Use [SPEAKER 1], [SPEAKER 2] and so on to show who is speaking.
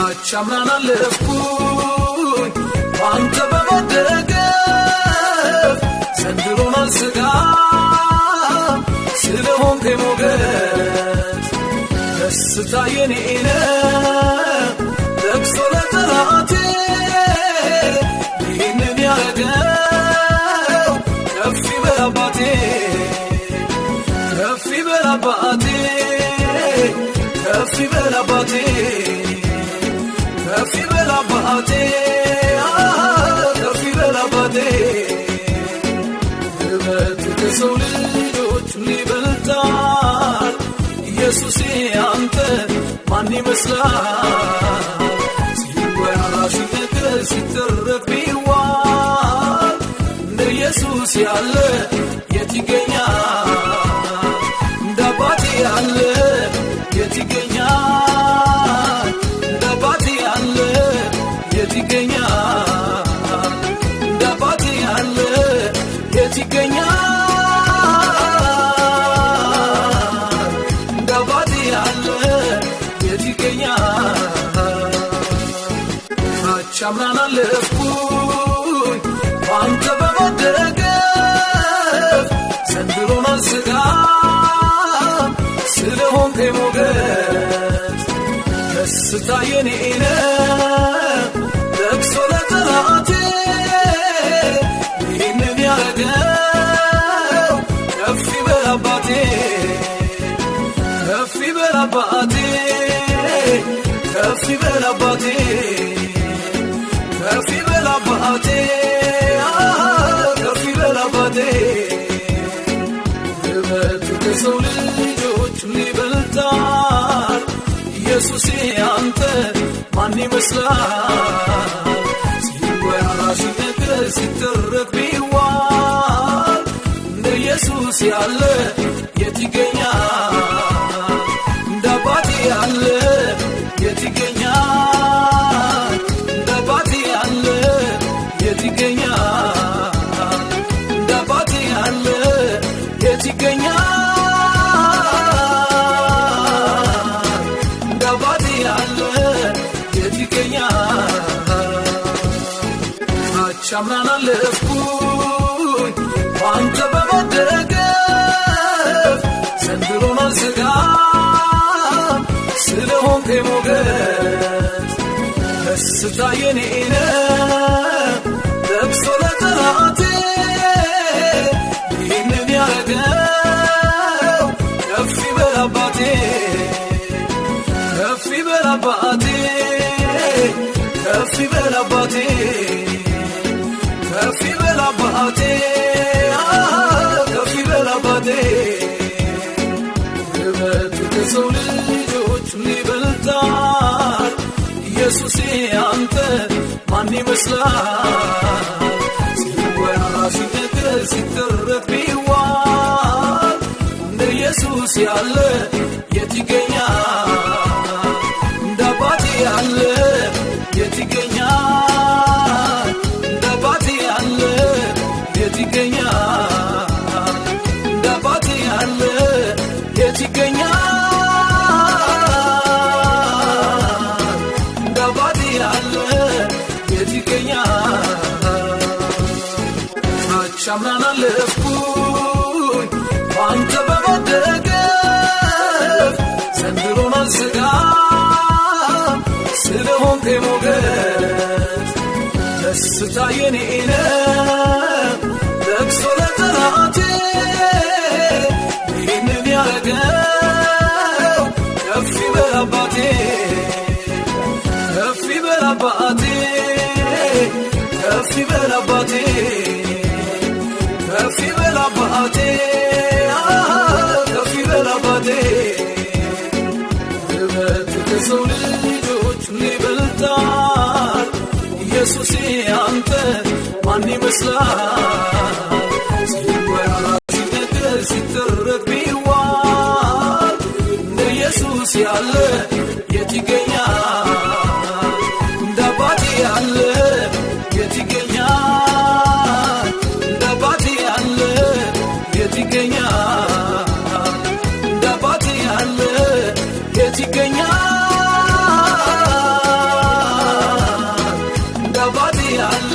[SPEAKER 1] አቻምናን አለፍኩኝ አንተ በመደገፍ ዘንድሮን አልሰጋም ስለሆንክ ሞገስ ደስታ የኔ ነው ለቅሶ ለጠላቴ ይህንን ያረገው ከፍ ይበል አባቴ ከፍ ይበል አባቴ ከፍ ይበል አባቴ ከፍ ይበል አባቴ ከፍ ይበል አባቴ ውበት ከሰው ልጆች ይበልጣል ኢየሱስ አንተ ማን ይመስላል ሲወራ ሲነገር ሲተረክ ቢዋል እንደ ኢየሱስ ያለ የት ይገኛል እንደ አባቴ ያለ የት ይገኛል እንደ አባቴ ያለ የት ይገኛል እንደ አባቴ ያለ የት ይገኛል እንደ አባቴ ያለ የት ይገኛል አቻምናን አለፍኩኝ አንተ በመደገፍ ዘንድሮን አልሰጋም ስለሆንክ ሞገስ ደስታ የኔ ነው ለቅሶ ለጠላቴ ይህንን ያረገው ከፍ ይበል አባቴ ከፍ ይበል አባቴ ከፍ ይበል አባቴ ከፍ ይበል አባቴ ከፍ ይበል አባቴ ውበት ከሰው ልጆች ይበልጣል ኢየሱስ አንተ ማን ይመስላል ሲወራ ሲነገር ሲተረክ ቢዋል እንደ ኢየሱስ ያለ የት ይገኛል እንደ አባቴ ያለ የት ይገኛል እንደ አባቴ ያለ የት ይገኛል እንደ አባቴ ያለ የት ይገኛል እንደ አባቴ ያለ የት ይገኛል አቻምናን አለፍኩኝ አንተ በመደገፍ ዘንድሮን አልሰጋም ስለሆንክ ሞገስ ደስታ የኔ ነው ለቅሶ ለጠላቴ ይህንን ያረገው ከፍ ይበል አባቴ ከፍ ይበል አባቴ ከፍ ይበል አባቴ ከፍ ይበል አባቴ ከፍ ይበል አባቴ ውበት ከሰው ልጆች ይበልጣል ኢየሱስ አንተ ማን ይመስላል ሲወራ ሲነገር ሲተረክ ቢዋል እንደ ኢየሱስ ያለ የት ይገኛል እንደ አባቴ ያለ የት ይገኛል እንደ አባቴ ያለ የት ይገኛል እንደ አባቴ ያለ የት ይገኛል እንደ አባቴ ያለ የት ይገኛል አቻምናን አለፍኩኝ አንተ በመደገፍ ዘንድሮን አልሰጋም ስለሆንክ ሞገስ ደስታ የኔ ነው ለቅሶ ለጠላቴ ይህንን ያረገው ከፍ ይበል አባቴ ከፍ ይበል አባቴ ከፍ ይበል አባቴ ከፍ ይበል አባቴ ከፍ ይበል አባቴ ውበት ከሰው ልጆች ይበልጣል ኢየሱስ አንተ ማን ይመስላል ሲወራ ሲነገር ሲተረክ ቢዋል እንደ ኢየሱስ ያለ የት ይገኛል እንደ አባቴ ያለ የት ይገኛል እንደ አባቴ ያለ የት ይገኛል እንደ አባቴ ያለ የት ይገኛል አባቴ አለ